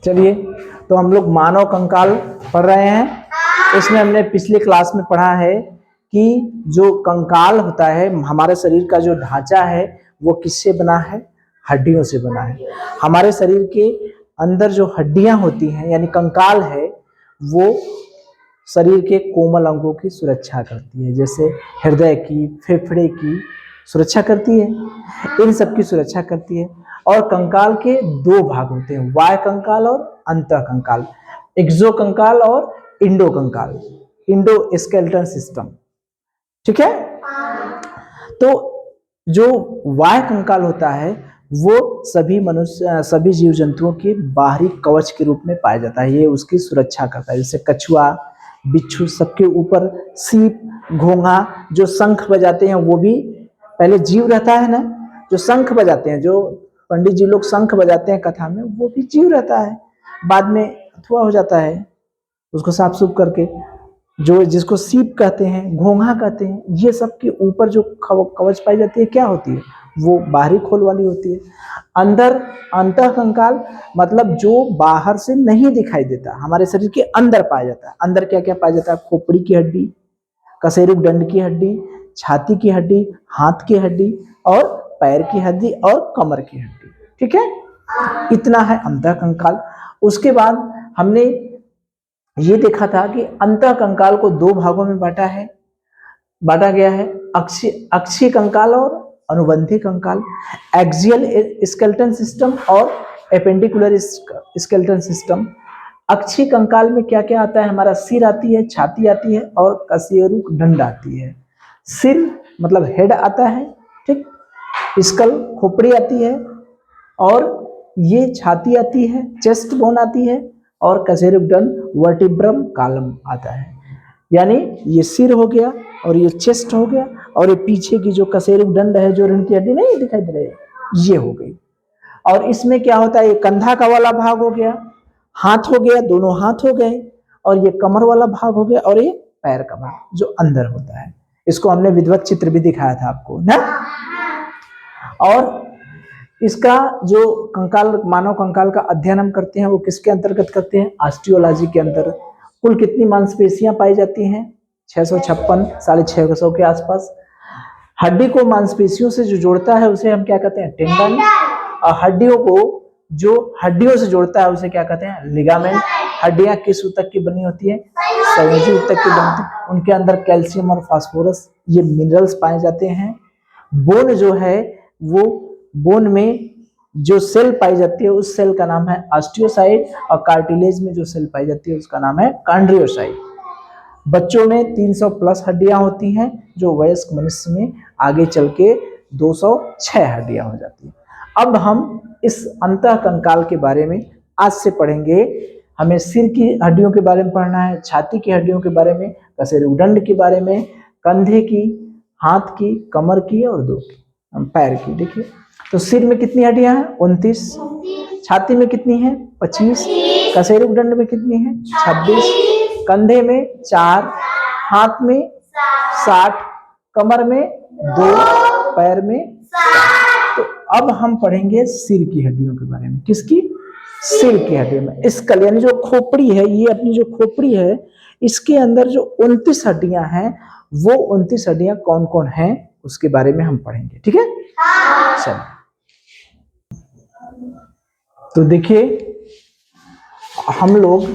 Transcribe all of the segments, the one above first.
चलिए, तो हम लोग मानव कंकाल पढ़ रहे हैं। इसमें हमने पिछले क्लास में पढ़ा है कि जो कंकाल होता है, हमारे शरीर का जो ढांचा है वो किससे बना है? हड्डियों से बना है। हमारे शरीर के अंदर जो हड्डियां होती हैं यानी कंकाल है, वो शरीर के कोमल अंगों की सुरक्षा करती है, जैसे हृदय की, फेफड़े की सुरक्षा करती है, इन सब की सुरक्षा करती है। और कंकाल के दो भाग होते हैं, बाह्य कंकाल और अंतः कंकाल, एक्सो कंकाल और इंडो कंकाल, इंडो स्केलेटन सिस्टम। ठीक है। तो जो बाह्य कंकाल होता है वो सभी मनुष्य, सभी जीव जंतुओं के बाहरी कवच के रूप में पाया जाता है। ये उसकी सुरक्षा करता है, जैसे कछुआ, बिच्छू, सबके ऊपर सीप, घोंघा, जो शंख बजाते हैं वो भी पहले जीव रहता है ना। जो शंख बजाते हैं, जो पंडित जी लोग शंख बजाते हैं कथा में, वो भी जीव रहता है, बाद में अथवा हो जाता है उसको साफ सुफ करके। जो जिसको सीप कहते हैं, घोंघा कहते हैं, ये सब के ऊपर जो कवच पाई जाती है क्या होती है? वो बाहरी खोल वाली होती है। अंदर अंतः कंकाल मतलब जो बाहर से नहीं दिखाई देता, हमारे शरीर के अंदर पाया जाता है। अंदर क्या क्या पाया जाता है? खोपड़ी की हड्डी, कशेरुक दंड की हड्डी, छाती की हड्डी, हाथ की हड्डी और पैर की हड्डी और कमर की हड्डी। ठीक है, इतना है अंतः कंकाल। उसके बाद हमने ये देखा था कि अंतः कंकाल को दो भागों में बांटा गया है, अक्षीय कंकाल और अनुबंधी कंकाल, एक्सियल स्केलेटन सिस्टम और एपेंडिकुलर स्केलेटन सिस्टम। अक्षीय कंकाल में क्या क्या आता है? हमारा सिर आती है, छाती आती है और कशेरुक दंड आती है। सिर मतलब हेड आता है, ठीक, स्कल खोपड़ी आती है, और ये छाती आती है, चेस्ट बोन आती है, और कशेरुक दंड वर्टिब्रम कॉलम आता है। यानी ये सिर हो गया और ये चेस्ट हो गया, और ये पीछे की जो कशेरुक दंड है, जो रीढ़ की हड्डी नहीं दिखाई दे रही है, ये हो गई। और इसमें क्या होता है? ये कंधा का वाला भाग हो गया, हाथ हो गया, दोनों हाथ हो गए, और ये कमर वाला भाग हो गया, और ये पैर का भाग जो अंदर होता है। इसको हमने विधिवत चित्र भी दिखाया था आपको ना। और इसका जो कंकाल, मानव कंकाल का अध्ययन हम करते हैं वो किसके अंतर्गत करते हैं? ऑस्टियोलॉजी के अंतर्गत। कुल कितनी मांसपेशियां पाई जाती हैं? 656, 650 के आसपास। हड्डी को मांसपेशियों से जो जोड़ता है उसे हम क्या कहते हैं? टेंडन। और हड्डियों को जो हड्डियों से जोड़ता है उसे क्या कहते हैं? लिगामेंट। हड्डियां किस ऊतक की बनी होती है? संयोजी ऊतक की बनती है। उनके अंदर कैल्शियम और फास्फोरस ये मिनरल्स पाए जाते हैं। बोन जो है, वो बोन में जो सेल पाई जाती है उस सेल का नाम है ऑस्टियोसाइट, और कार्टिलेज में जो सेल पाई जाती है उसका नाम है कॉन्ड्रियोसाइट। बच्चों में 300 प्लस हड्डियां होती हैं, जो वयस्क मनुष्य में आगे चल के 206 हड्डियां हो जाती हैं। अब हम इस अंतः कंकाल के बारे में आज से पढ़ेंगे। हमें सिर की हड्डियों के बारे में पढ़ना है, छाती की हड्डियों के बारे में, कशेरुक दंड के बारे में, कंधे की, हाथ की, कमर की और दो की, पैर की। देखिए, तो सिर में कितनी हड्डियां हैं? 29। छाती में कितनी है? 25। कशेरुक दंड में कितनी है? 26। कंधे में 4, हाथ में 60, कमर में 2, पैर में 7। तो अब हम पढ़ेंगे सिर की हड्डियों के बारे में। किसकी? सिर की हड्डियों में स्कल, यानी जो खोपड़ी है, ये अपनी जो खोपड़ी है, इसके अंदर जो 29 हड्डियां हैं, वो 29 हड्डियां कौन कौन हैं उसके बारे में हम पढ़ेंगे। ठीक है, चलो। तो देखिए, हम लोग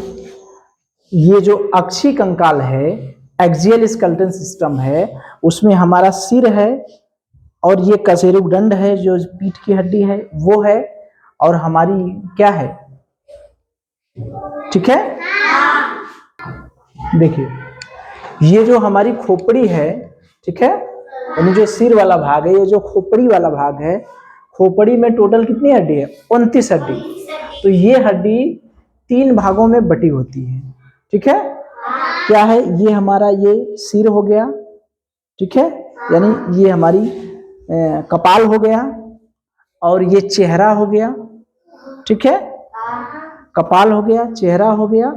ये जो अक्षीय कंकाल है, एक्सियल स्केलेटन सिस्टम है, उसमें हमारा सिर है, और ये कशेरुक दंड है जो पीठ की हड्डी है वो है, और हमारी क्या है? ठीक है, देखिए ये जो हमारी खोपड़ी है, ठीक है, यानी जो सिर वाला भाग है, ये जो खोपड़ी वाला भाग है, खोपड़ी में टोटल कितनी हड्डी है? 29 हड्डी। तो ये हड्डी 3 भागों में बटी होती है। ठीक है, क्या है? ये हमारा ये सिर हो गया, ठीक है, यानी ये हमारी कपाल हो गया, और ये चेहरा हो गया। ठीक है, कपाल हो गया, चेहरा हो गया,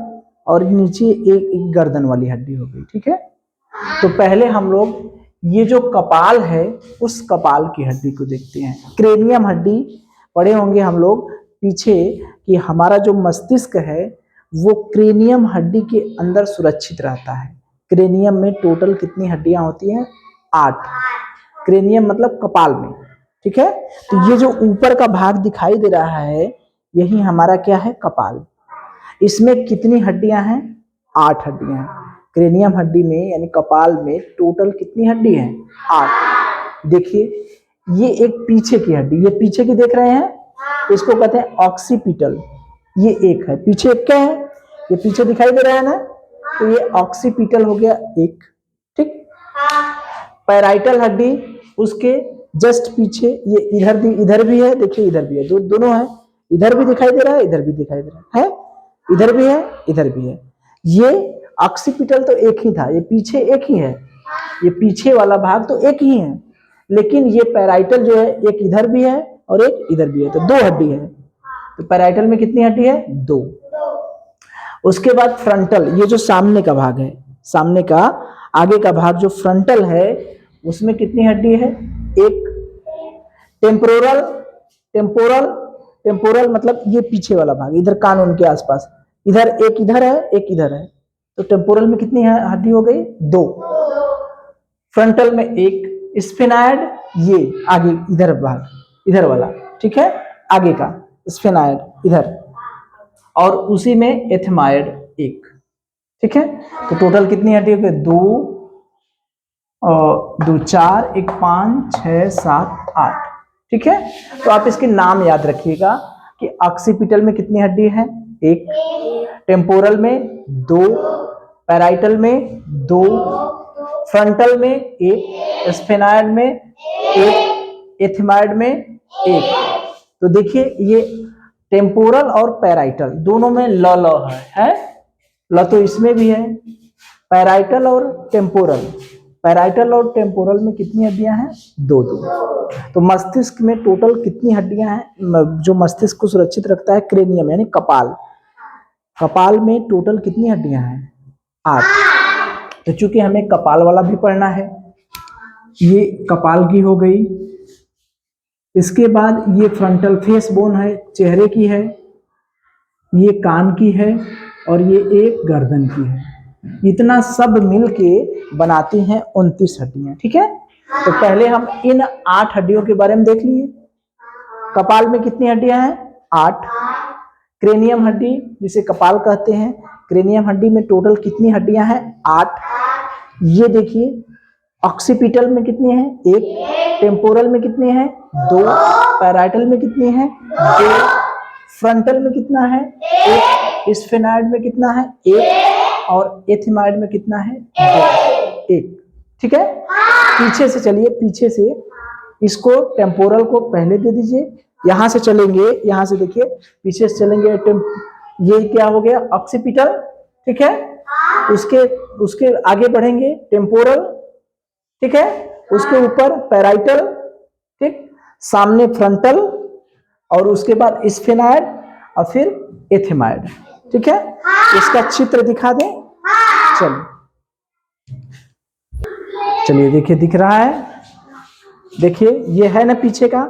और नीचे एक गर्दन वाली हड्डी हो गई। ठीक है, तो पहले हम लोग ये जो कपाल है उस कपाल की हड्डी को देखते हैं। क्रेनियम हड्डी पढ़े होंगे हम लोग, पीछे कि हमारा जो मस्तिष्क है वो क्रेनियम हड्डी के अंदर सुरक्षित रहता है। क्रेनियम में टोटल कितनी हड्डियां होती हैं? 8। क्रेनियम मतलब कपाल में, ठीक है। तो ये जो ऊपर का भाग दिखाई दे रहा है यही हमारा क्या है? कपाल। इसमें कितनी हड्डियां हैं? 8 हड्डियां हैं। क्रेनियम हड्डी में यानी कपाल में टोटल कितनी हड्डी है? 8। देखिए ये एक पीछे की हड्डी, ये पीछे की देख रहे हैं, इसको कहते हैं ऑक्सीपिटल। ये एक है, पीछे एक क्या है? ये पीछे दिखाई दे रहा है ना, तो ये ऑक्सीपिटल हो गया एक, ठीक। पैराइटल हड्डी उसके जस्ट पीछे, ये इधर भी है, देखिए इधर भी है, दोनों है, इधर भी दिखाई दे रहा है, इधर भी दिखाई दे रहा है, इधर भी है, इधर भी है। ये ऑक्सीपिटल तो एक ही था, ये पीछे एक ही है, ये पीछे वाला भाग तो एक ही है, लेकिन ये पैराइटल जो है एक इधर भी है और एक इधर भी है, तो 2 हड्डी है। तो पैराइटल में कितनी हड्डी है? 2। उसके बाद फ्रंटल, ये जो सामने का भाग है, सामने का आगे का भाग जो फ्रंटल है उसमें कितनी हड्डी है? 1। टेम्पोरल, टेम्पोरल मतलब ये पीछे वाला भाग, इधर कान के आसपास, इधर एक, इधर है एक, इधर है, तो टेम्पोरल में कितनी हड्डी हो गई? 2। फ्रंटल में 1। स्फेनाइड ये आगे इधर भाग, इधर वाला, ठीक है, आगे का स्फेनाइड इधर, और उसी में एथमाइड 1, ठीक है। तो टोटल कितनी हड्डी हो गई? 2 और 2 4, 1 5 6 7 8, ठीक है। तो आप इसके नाम याद रखिएगा कि ऑक्सीपिटल में कितनी हड्डी है? 1, टेम्पोरल में 2, पैराइटल में 2, फ्रंटल में 1, स्फेनाइड में 1, एथमाइड में 1। तो देखिए ये टेम्पोरल और पैराइटल दोनों में ल है, ल तो इसमें भी है। पैराइटल और टेम्पोरल, पैराइटल और टेम्पोरल में कितनी हड्डियां हैं? 2 2। तो मस्तिष्क में टोटल कितनी हड्डियां हैं? जो मस्तिष्क को सुरक्षित रखता है क्रेनियम यानी कपाल, कपाल में टोटल कितनी हड्डियां हैं? 8। तो चूंकि हमें कपाल वाला भी पढ़ना है, ये कपाल की हो गई। इसके बाद ये फ्रंटल फेस बोन है, चेहरे की है, ये कान की है और ये एक गर्दन की है। इतना सब मिलके बनाती हैं 29 हड्डियां, ठीक है। तो पहले हम इन 8 हड्डियों के बारे में देख लिए। कपाल में कितनी हड्डियां हैं? 8। क्रेनियम हड्डी जिसे कपाल कहते हैं, क्रेनियम हड्डी में टोटल कितनी हड्डियां हैं? 8। ये देखिए ऑक्सीपिटल में कितनी है? 1। टेम्पोरल में कितनी है? 2। पैराइटल में कितनी है? 2। फ्रंटल में कितना है? 1। स्फेनाइड में कितना है? 1। और एथमाइड में कितना है? 2। 1, ठीक है। पीछे से चलिए, पीछे से इसको टेम्पोरल को पहले दे दीजिए, यहां से चलेंगे, यहां से देखिए पीछे से चलेंगे, ये क्या हो गया? ऑक्सीपिटल, ठीक है। उसके आगे बढ़ेंगे टेम्पोरल, ठीक है, उसके ऊपर पैराइटल, ठीक, सामने फ्रंटल और उसके बाद स्फेनाइड और फिर एथमाइड, ठीक है। इसका चित्र दिखा दें, चलिए देखिए दिख रहा है, देखिए ये है ना पीछे का,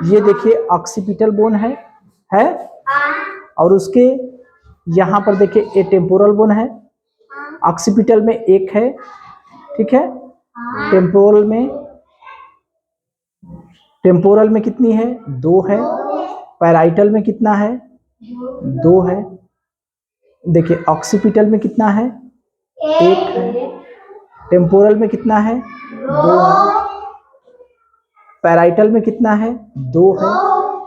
ये देखिए ऑक्सीपिटल बोन है और उसके यहाँ पर देखिए ये टेम्पोरल बोन है। ऑक्सीपिटल में 1 है, ठीक है। टेम्पोरल में कितनी है? 2 है। पैराइटल में कितना है? 2 है। देखिए ऑक्सीपिटल में कितना है? 1 है। टेम्पोरल में कितना है? 2 है। पैराइटल में कितना है? 2 है।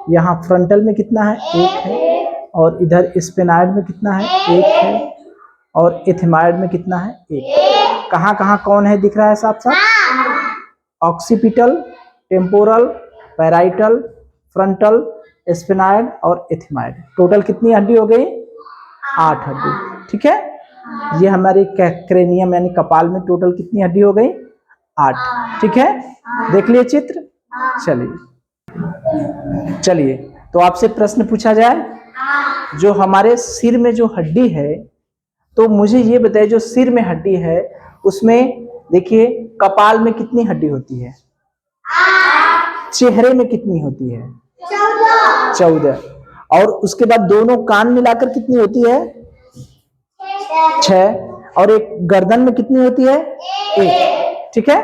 यहाँ फ्रंटल में कितना है? 1 है। और इधर स्फेनाइड में कितना है? 1 है। और एथमाइड में कितना है? 1। कहाँ कहाँ कौन है दिख रहा है साफ साफ? ऑक्सीपिटल, टेम्पोरल, पैराइटल, फ्रंटल, स्फेनाइड और एथमाइड। टोटल कितनी हड्डी हो गई? 8 हड्डी, ठीक है। ये हमारे क्रेनियम यानी कपाल में टोटल कितनी हड्डी हो गई? 8, ठीक है। देख लिए चित्र। चलिए तो आपसे प्रश्न पूछा जाए, जो हमारे सिर में जो हड्डी है, तो मुझे ये बताइए जो सिर में हड्डी है उसमें देखिए कपाल में कितनी हड्डी होती है? 8। चेहरे में कितनी होती है? 14। और उसके बाद दोनों कान मिलाकर कितनी होती है? 6। और एक गर्दन में कितनी होती है? 1। ठीक है।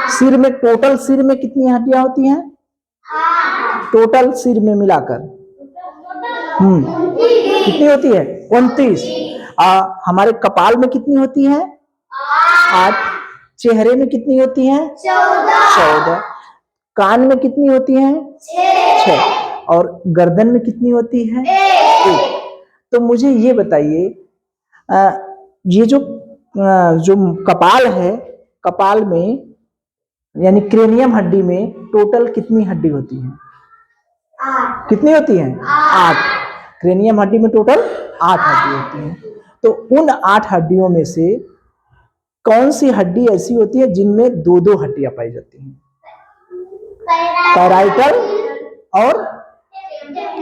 सिर में टोटल सिर में कितनी हड्डियां होती हैं? टोटल सिर में मिलाकर कितनी होती है? 29। हमारे कपाल में कितनी होती है? 8। चेहरे में कितनी होती है? 14। कान में कितनी होती है? 6। और गर्दन में कितनी होती है? 1। तो मुझे ये बताइए, ये जो कपाल है, कपाल में यानी क्रेनियम हड्डी में टोटल कितनी हड्डी होती है? 8। कितनी होती है? 8। क्रेनियम हड्डी में टोटल 8 हड्डी होती है। तो उन 8 हड्डियों में से कौन सी हड्डी ऐसी होती है जिनमें दो दो हड्डियां पाई जाती हैं? पैराइटल और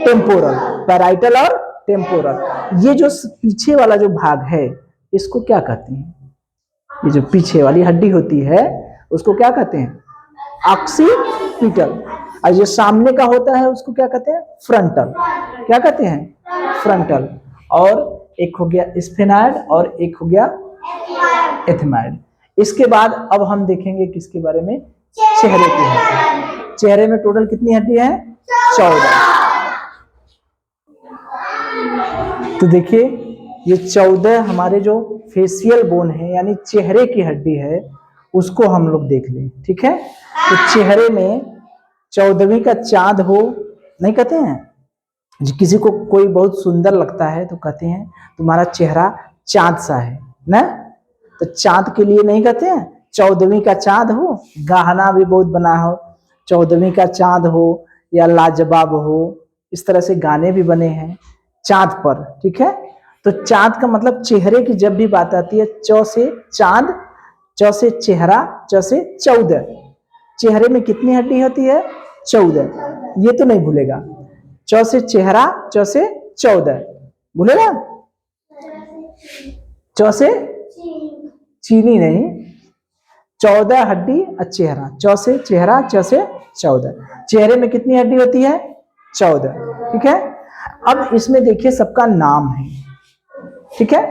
टेम्पोरल। पैराइटल और टेम्पोरल। ये जो पीछे वाला जो भाग है इसको क्या कहते हैं? ये जो पीछे वाली हड्डी होती है उसको क्या कहते हैं? ऑक्सीपिटल। और जो सामने का होता है उसको क्या कहते हैं? फ्रंटल। क्या कहते हैं? फ्रंटल। और एक हो गया स्फेनॉइड और एक हो गया एथमाइड। इसके बाद अब हम देखेंगे किसके बारे में? चेहरे की हड्डी। चेहरे में टोटल कितनी हड्डी है? 14। तो देखिए ये 14 हमारे जो फेशियल बोन है यानी चेहरे की हड्डी है उसको हम लोग देख लें। ठीक है। तो चेहरे में 14वीं का चांद हो, नहीं कहते हैं? किसी को कोई बहुत सुंदर लगता है तो कहते हैं तुम्हारा चेहरा चांद सा है ना। तो चांद के लिए नहीं कहते हैं 14वीं का चांद हो। गहना भी बहुत बना हो, 14वीं का चांद हो या लाजवाब हो, इस तरह से गाने भी बने हैं चांद पर। ठीक है। तो चांद का मतलब चेहरे की जब भी बात आती है, च से चांद, च से चेहरा, च से 14। चेहरे में कितनी हड्डी होती है? 14। ये तो नहीं भूलेगा। च से चेहरा, च से 14 भूलेगा। च से चीनी नहीं, 14 हड्डी और चेहरा। च से चेहरा, च से 14। चेहरे में कितनी हड्डी होती है? 14। ठीक है। अब इसमें देखिए सबका नाम है। ठीक है।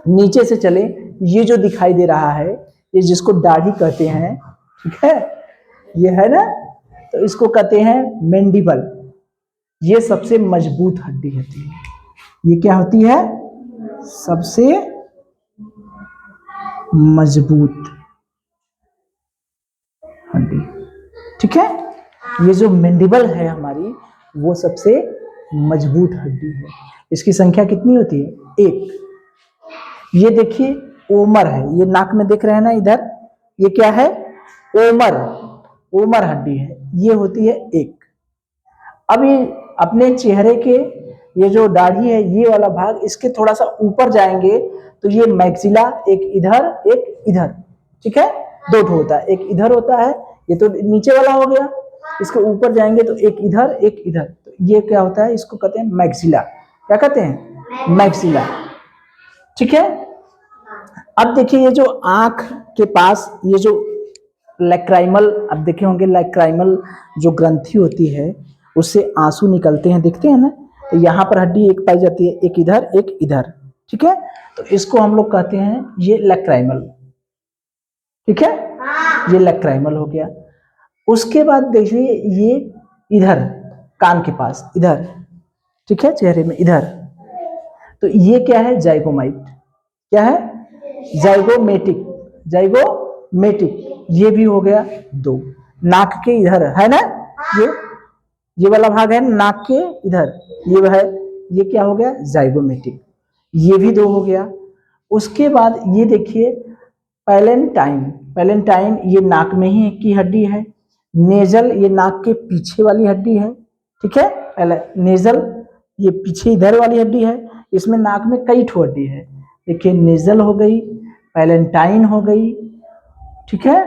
नीचे से चले, ये जो दिखाई दे रहा है ये जिसको दाढ़ी कहते हैं, ठीक है, ये है ना, तो इसको कहते हैं मैंडिबल। ये सबसे मजबूत हड्डी होती है। ये क्या होती है? सबसे मजबूत हड्डी। ठीक है। ये जो मैंडिबल है हमारी वो सबसे मजबूत हड्डी है। इसकी संख्या कितनी होती है? 1। ये देखिए ओमर है, ये नाक में देख रहे हैं ना इधर, ये क्या है? ओमर। ओमर हड्डी है, ये होती है 1। अब ये अपने चेहरे के ये जो दाढ़ी है ये वाला भाग, इसके थोड़ा सा ऊपर जाएंगे तो ये मैक्सिला, एक इधर एक इधर। ठीक है। 2 होता है, एक इधर होता है, ये तो नीचे वाला हो गया। इसके ऊपर जाएंगे तो एक इधर एक इधर, तो ये क्या होता है? इसको कहते हैं मैक्सिला। क्या कहते हैं? मैक्सिला। ठीक है। अब देखिए ये जो आंख के पास ये जो लैक्राइमल, अब देखे होंगे लैक्राइमल जो ग्रंथि होती है उससे आंसू निकलते हैं, देखते हैं ना। तो यहाँ पर हड्डी एक पाई जाती है, एक इधर एक इधर। ठीक है। तो इसको हम लोग कहते हैं ये लैक्राइमल। ठीक है। ये लैक्राइमल हो गया। उसके बाद देखिए ये इधर कान के पास इधर, ठीक है, चेहरे में इधर, तो ये क्या है? जाइगोमाइट। क्या है? जाइगोमेटिक। जाइगोमेटिक। ये भी हो गया 2। नाक के इधर है ना, ये वाला भाग है नाक के इधर, ये है, ये क्या हो गया? जाइगोमेटिक। ये भी 2 हो गया। उसके बाद ये देखिए पैलेंटाइन। पैलेंटाइन ये नाक में ही एक की हड्डी है। नेजल ये नाक के पीछे वाली हड्डी है। ठीक है। पहले नेजल ये पीछे इधर वाली हड्डी है, इसमें नाक में कई ठो हड्डी है। देखिए नेजल हो गई, पैलेंटाइन हो गई, ठीक है,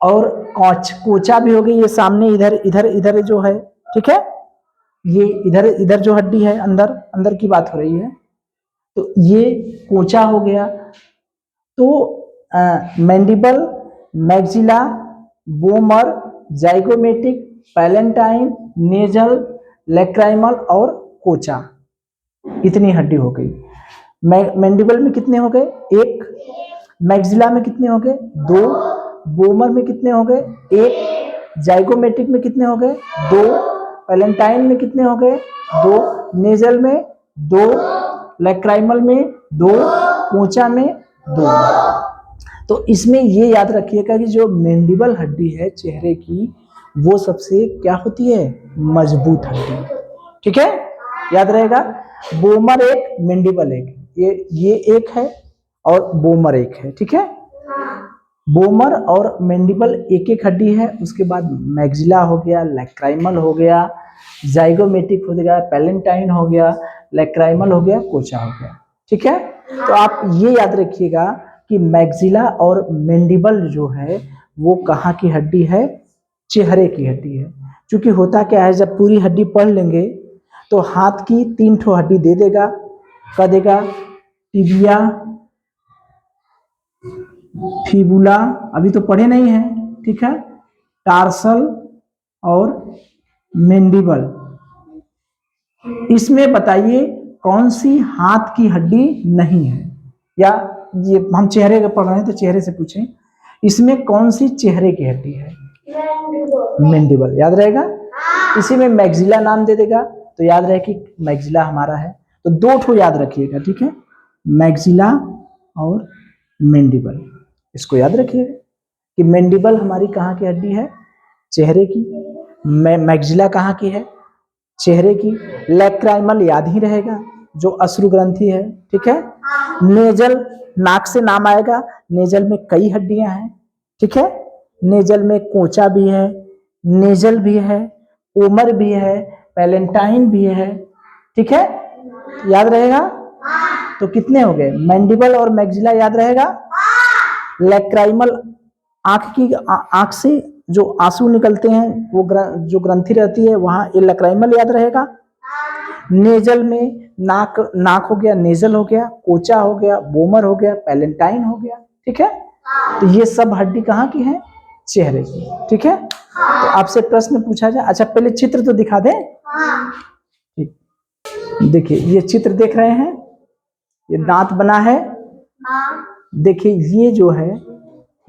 और कोचा भी हो गई, ये सामने इधर इधर इधर जो है। ठीक है। ये इधर इधर जो हड्डी है अंदर अंदर की बात हो रही है, तो ये कोचा हो गया। तो mandible, maxilla, bomber, zygomatic, palatine, nasal, lacrimal और कोचा, इतनी हड्डी हो गई। मैंडिबल में कितने हो गए? 1। मैक्सिला में कितने हो गए? 2। बोमर में कितने हो गए? 1। जाइगोमेटिक में कितने हो गए? 2। पैलेंटाइन में कितने हो गए? 2। नेजल में 2। लैक्राइमल में 2। कोचा में 2। तो इसमें ये याद रखिएगा कि जो मैंडिबल हड्डी है चेहरे की, वो सबसे क्या होती है? मजबूत हड्डी। ठीक है, याद रहेगा। बोमर 1, मैंडिबल 1, ये 1 है और बोमर 1 है। ठीक है, बोमर और मैंडिबल एक एक हड्डी है। उसके बाद मैक्सिला हो गया, लैक्राइमल हो गया, जाइगोमेटिक हो गया, पैलेंटाइन हो गया, लैक्राइमल हो गया, कोचा हो गया। ठीक है, तो आप ये याद रखिएगा कि मैक्सिला और मैंडिबल जो है वो कहाँ की हड्डी है? चेहरे की हड्डी है। क्योंकि होता क्या है, जब पूरी हड्डी पढ़ लेंगे तो हाथ की 3 ठो हड्डी दे देगा। क्या देगा? टिबिया, फिबुला, अभी तो पढ़े नहीं है। ठीक है, टार्सल और मैंडिबल। इसमें बताइए कौन सी हाथ की हड्डी नहीं है? या ये हम चेहरे का पढ़ रहे हैं तो चेहरे से पूछें, इसमें कौन सी चेहरे की हड्डी है? मैंडिबल। याद रहेगा। इसी में मैक्सिला नाम दे देगा तो याद रहे कि मैक्सिला हमारा है। तो 2 ठो याद रखिएगा। ठीक है, मैक्सिला और मैंडिबल, इसको याद रखिएगा कि मैंडिबल हमारी कहाँ की हड्डी है? चेहरे की। मैक्सिला कहाँ की है? चेहरे की। लैक्राइमल याद ही रहेगा, जो अश्रु ग्रंथि है। ठीक है, नेजल, नाक से नाम आएगा। नेजल में कई हड्डियां हैं। ठीक है, नेजल में कोचा भी है, नेजल भी है, ओमर भी है, पैलेंटाइन भी है। ठीक है, याद रहेगा। तो कितने हो गए? मैंडिबल और मैक्सिला याद रहेगा। लैक्राइमल आंख से जो आंसू निकलते हैं, वो जो ग्रंथि रहती है वहां, ये लैक्राइमल याद रहेगा। नेजल में नाक हो गया, नेजल हो गया, कोचा हो गया, बोमर हो गया, पैलेंटाइन हो गया। ठीक है, तो ये सब हड्डी कहाँ की है? चेहरे की। ठीक है, तो आपसे प्रश्न पूछा जाए। अच्छा, पहले चित्र तो दिखा दें। ठीक, देखिए ये चित्र देख रहे हैं, ये दांत बना है। देखिए ये जो है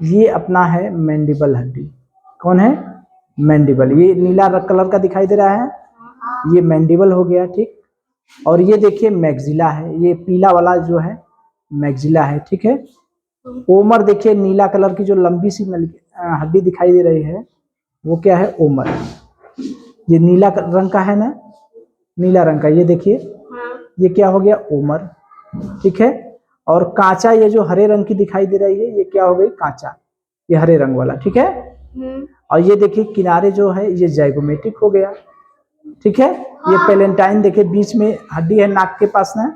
ये अपना है मैंडिबल हड्डी। कौन है? मैंडिबल। ये नीला कलर का दिखाई दे रहा है, ये मैंडिबल हो गया। ठीक, और ये देखिए मैक्सिला है, ये पीला वाला जो है मैक्सिला है। ठीक है, ओमर देखिए नीला कलर की जो लंबी सी हड्डी दिखाई दे रही है वो क्या है? ओमर। ये नीला रंग का है ना, नीला रंग का, ये देखिए ये क्या हो गया? ओमर। ठीक है, और कांचा ये जो हरे रंग की दिखाई दे रही है ये क्या हो गई? कांचा, ये हरे रंग वाला। ठीक है, और ये देखिए किनारे जो है ये जाइगोमेटिक हो गया। ठीक है, ये पैलेंटाइन देखिए बीच में हड्डी है नाक के पास ना,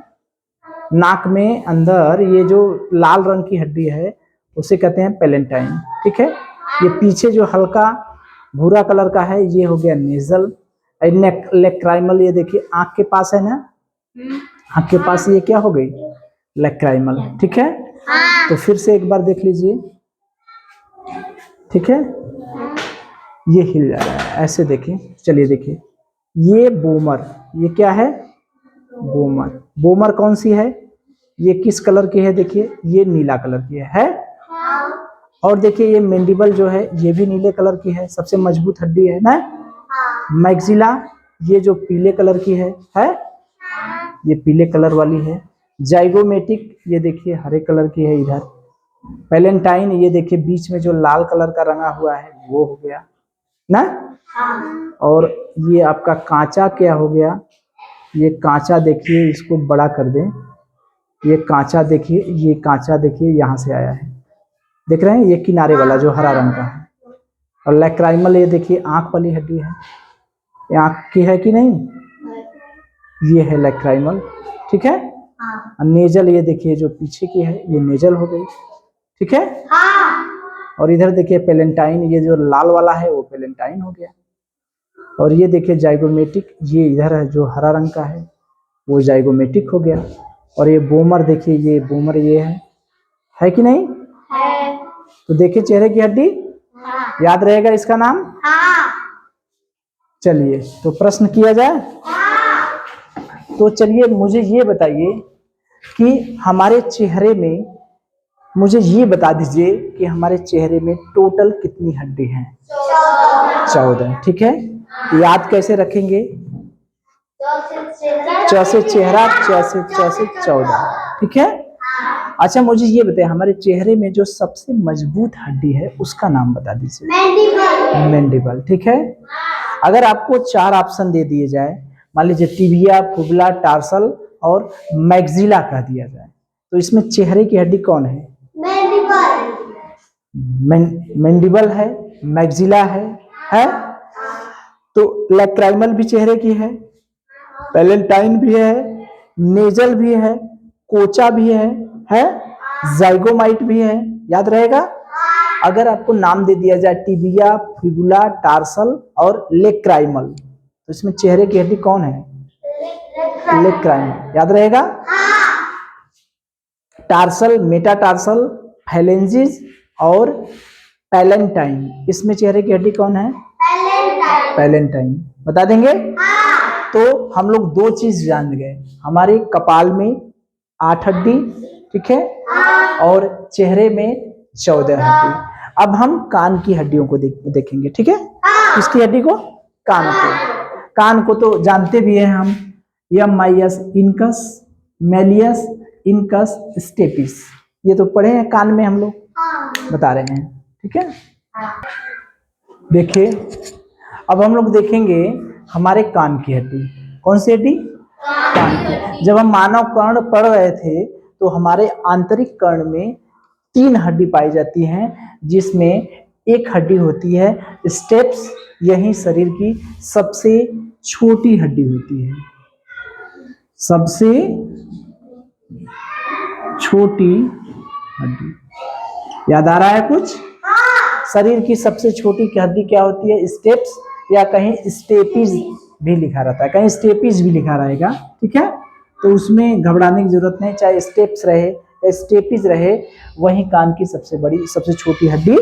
नाक में अंदर ये जो लाल रंग की हड्डी है उसे कहते हैं पैलेंटाइन। ठीक है, ये पीछे जो हल्का भूरा कलर का है ये हो गया नेजल। लैक्राइमल ये देखिए आंख के पास है ना, आंख के पास ये क्या हो गई? लैक्राइमल। ठीक है, तो फिर से एक बार देख लीजिए। ठीक है, ये हिल जा रहा है, ऐसे देखिए। चलिए देखिए, ये बोमर, ये क्या है? बोमर। बोमर कौन सी है? ये किस कलर की है? देखिए ये नीला कलर की है। और देखिए ये मैंडिबल जो है ये भी नीले कलर की है, सबसे मजबूत हड्डी है ना। मैक्सिला ये जो पीले कलर की है ये पीले कलर वाली है। जाइगोमेटिक ये देखिए हरे कलर की है इधर। पैलेंटाइन ये देखिए बीच में जो लाल कलर का रंगा हुआ है वो हो गया ना। और ये आपका कांचा क्या हो गया? ये कांचा देखिए, इसको बड़ा कर दें, ये कांचा देखिए, ये कांचा देखिए यहाँ से आया है, देख रहे हैं, ये किनारे वाला जो हरा रंग का है। और लैक्राइमल ये देखिए आंख वाली हड्डी है, ये आंख की है कि नहीं? ये है लैक्राइमल। ठीक है, नेजल ये देखिए जो पीछे की है ये नेजल हो गई। ठीक है, और इधर देखिए पैलेंटाइन, ये जो लाल वाला है वो पैलेंटाइन हो गया। और ये देखिए जाइगोमेटिक, ये इधर है जो हरा रंग का है वो जाइगोमेटिक हो गया। और ये बोमर देखिए, ये बोमर ये है कि नहीं? है। तो देखिए चेहरे की हड्डी, याद रहेगा इसका नाम। चलिए तो प्रश्न किया जाए। तो चलिए मुझे ये बताइए कि हमारे चेहरे में, मुझे ये बता दीजिए कि हमारे चेहरे में टोटल कितनी हड्डी हैं? 14। ठीक है, याद कैसे रखेंगे? च से चेहरा, च से 14। ठीक है। अच्छा मुझे ये बताइए, हमारे चेहरे में जो सबसे मजबूत हड्डी है उसका नाम बता दीजिए। मैंडिबल। ठीक है। अगर आपको 4 ऑप्शन दे दिए जाए, मान लीजिए टिबिया, फुबला, टार्सल और मैक्सिला कह दिया जाए, तो इसमें चेहरे की हड्डी कौन है? मैंडिबल है, मैक्सिला है? तो लैक्राइमल भी चेहरे की है, पैलेंटाइन भी है, नेजल भी है, कोचा भी है, जाइगोमाइट भी है। याद रहेगा? अगर आपको नाम दे दिया जाए टिबिया, फिबुला, टार्सल और लेक्राइमल, तो इसमें चेहरे की हड्डी कौन है? लेक्राइमल। याद रहेगा? टार्सल, मेटाटार्सल, फैलेंजिस और पैलेंटाइन, इसमें चेहरे की हड्डी कौन है? पैलेंटाइन। बता देंगे? तो हम लोग 2 चीज जान गए, हमारे कपाल में 8 हड्डी, ठीक है, और चेहरे में 14 हड्डी। अब हम कान की हड्डियों को देखेंगे। ठीक है, किसकी हड्डी को? कान को। कान को तो जानते भी हैं हम, यम माइयस इनकस, मेलियस इनकस, स्टेपिस, ये तो पढ़े हैं कान में हम लोग, बता रहे हैं। ठीक है, देखिए अब हम लोग देखेंगे हमारे कान की हड्डी। कौन सी हड्डी? कान की। जब हम मानव कर्ण पढ़ रहे थे तो हमारे आंतरिक कर्ण में 3 हड्डी पाई जाती हैं, जिसमें एक हड्डी होती है स्टेप्स, यही शरीर की सबसे छोटी हड्डी होती है, सबसे छोटी हड्डी। याद आ रहा है कुछ? शरीर की सबसे छोटी हड्डी क्या होती है? स्टेप्स, या कहीं स्टेपिस भी लिखा रहता है, कहीं स्टेपिस भी लिखा रहेगा। ठीक है, तो उसमें घबराने की जरूरत नहीं, चाहे स्टेप्स रहे या स्टेपिस रहे, वही कान की सबसे बड़ी, सबसे छोटी हड्डी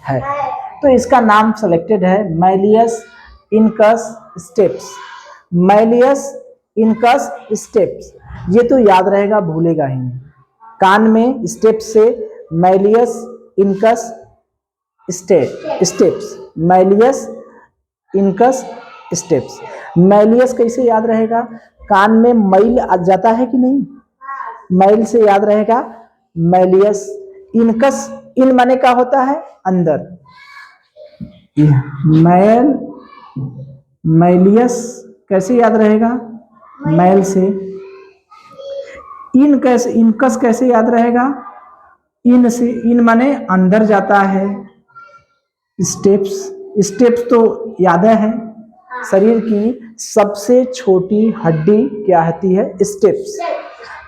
है। तो इसका नाम सेलेक्टेड है malleus incus steps. Malleus incus steps, ये तो याद रहेगा, भूलेगा ही नहीं। कान में स्टेप्स से malleus incus steps, malleus incus steps. Malleus कैसे याद रहेगा? कान में मैल आ जाता है कि नहीं, मैल से याद रहेगा मैलियस। इनकस, इन माने का होता है अंदर, मैल, मैलियस कैसे याद रहेगा? मैल से। इन कैसे, इनकस कैसे याद रहेगा? इन से, इन माने अंदर जाता है। स्टेप्स, स्टेप्स तो याद है, शरीर की सबसे छोटी हड्डी क्या होती है? स्टेप्स।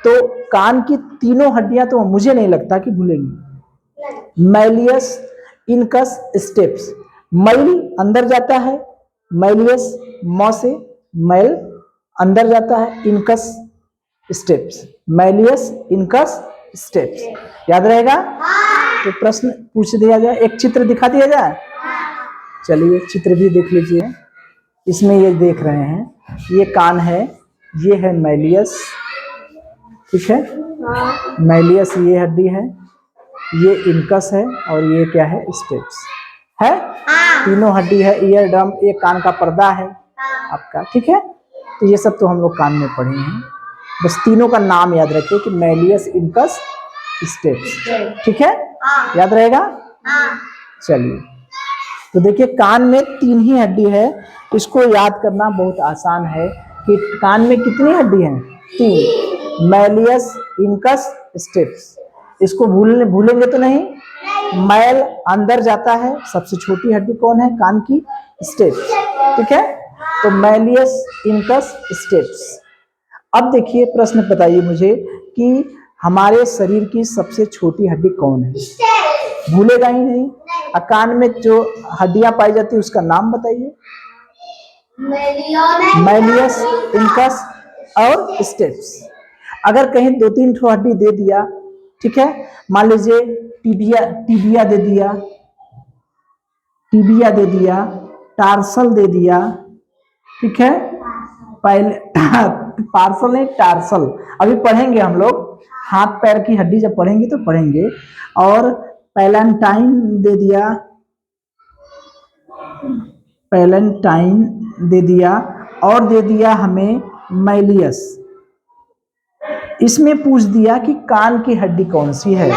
तो कान की तीनों हड्डियां तो मुझे नहीं लगता कि भूलेंगी। मैलियस इनकस स्टेप्स, मैल अंदर जाता है, मैलियस मौ से मैल अंदर जाता है, incus steps, malleus incus steps. याद रहेगा? तो प्रश्न पूछ दिया जाए, एक चित्र दिखा दिया जाए। चलिए चित्र भी देख लीजिए। इसमें ये देख रहे हैं, ये कान है, ये है मैलियस, ठीक है, मैलियस ये हड्डी है, ये इनकस है, और ये क्या है? स्टेप्स है। तीनों हड्डी है, ईयर ड्रम, ये कान का पर्दा है आपका। ठीक है, तो ये सब तो हम लोग कान में पढ़े हैं, बस तीनों का नाम याद रखिए कि मैलियस इनकस स्टेप्स। ठीक है, याद रहेगा? चलिए, तो देखिए कान में 3 ही हड्डी है, इसको याद करना बहुत आसान है कि कान में कितनी हड्डी हैं? 3, मैलियस इनकस स्टेप्स। इसको भूलेंगे तो नहीं। मैल अंदर जाता है, सबसे छोटी हड्डी कौन है? कान की, स्टेप्स। ठीक है, तो मैलियस इनकस स्टेप्स। अब देखिए प्रश्न बताइए मुझे कि हमारे शरीर की सबसे छोटी हड्डी कौन है? भूलेगा ही नहीं। कान में जो हड्डियां पाई जाती है उसका नाम बताइए। मैलियस इनकस और स्टेप्स। अगर कहीं 2-3 ठो हड्डी दे दिया, ठीक है, मान लीजिए टिबिया दे दिया, टिबिया दे दिया, टार्सल दे दिया, ठीक है, पहले पार्सल नहीं, टार्सल। अभी पढ़ेंगे हम लोग, हाथ पैर की हड्डी जब पढ़ेंगे तो पढ़ेंगे। और पैलेंटाइन दे दिया, पैलेंटाइन दे दिया, और दे दिया हमें मैलियस। इसमें पूछ दिया कि कान की हड्डी कौन सी है,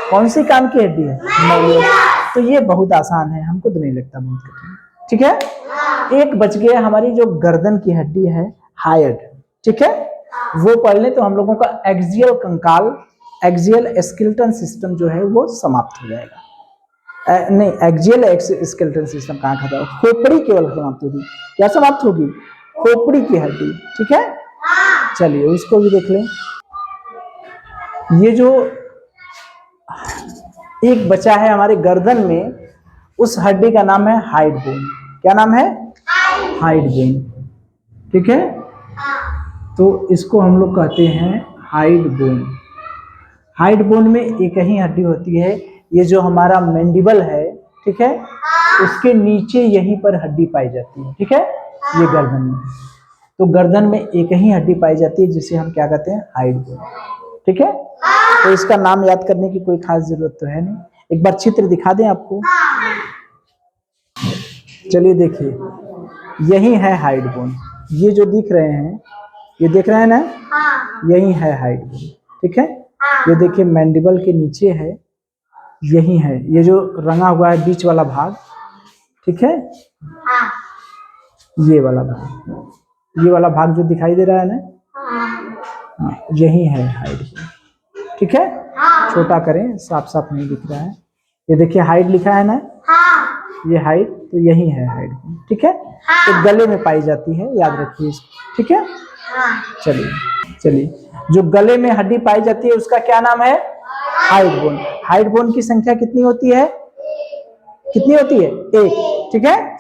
कौन सी कान की हड्डी है, मैलियस। तो ये बहुत आसान है, हमको तो नहीं लगता बहुत कठिन। ठीक है, एक बच गया हमारी जो गर्दन की हड्डी है, हायड। ठीक है, वो पढ़ ले तो हम लोगों का एक्सियल कंकाल, एक्सियल स्केलेटन सिस्टम जो है वो समाप्त हो जाएगा। नहीं, एक्सियल स्केलेटन सिस्टम कहाँ खाता है, खोपड़ी केवल समाप्त होगी। क्या समाप्त होगी, खोपड़ी की हड्डी। ठीक है, चलिए उसको भी देख लें। ये जो एक बचा है हमारे गर्दन में, उस हड्डी का नाम है हाइड बोन। क्या नाम है, हाइड बोन। ठीक है, तो इसको हम लोग कहते हैं हाइड बोन। हाइड बोन में एक ही हड्डी होती है, ये जो हमारा मैंडिबल है, ठीक है, उसके नीचे यहीं पर हड्डी पाई जाती है। ठीक है, ये गर्दन में, तो गर्दन में एक ही हड्डी पाई जाती है जिसे हम क्या कहते हैं, हाइड बोन। ठीक है, तो इसका नाम याद करने की कोई खास जरूरत तो है नहीं। एक बार चित्र दिखा दें आपको। चलिए देखिए, यही है हाइड बोन। ये जो दिख रहे हैं, ये देख रहे हैं ना, यही है हाइड बोन। ठीक है, ये देखिए मैंडिबल के नीचे है, यही है ये जो रंगा हुआ है बीच वाला भाग। ठीक है, ये वाला भाग, ये वाला भाग जो दिखाई दे रहा है ना, यही है हाइड बोन। ठीक है, छोटा करें, साफ साफ नहीं दिख रहा है। ये देखिए हाइड लिखा है ना, ये हाइड, तो यही है हाइड बोन। ठीक है, तो गले में पाई जाती है, याद रखिए इसको। ठीक है, चलिए जो गले में हड्डी पाई जाती है उसका क्या नाम है, हाइड बोन। हाइड बोन की संख्या कितनी होती है, कितनी होती है, एक। ठीक है,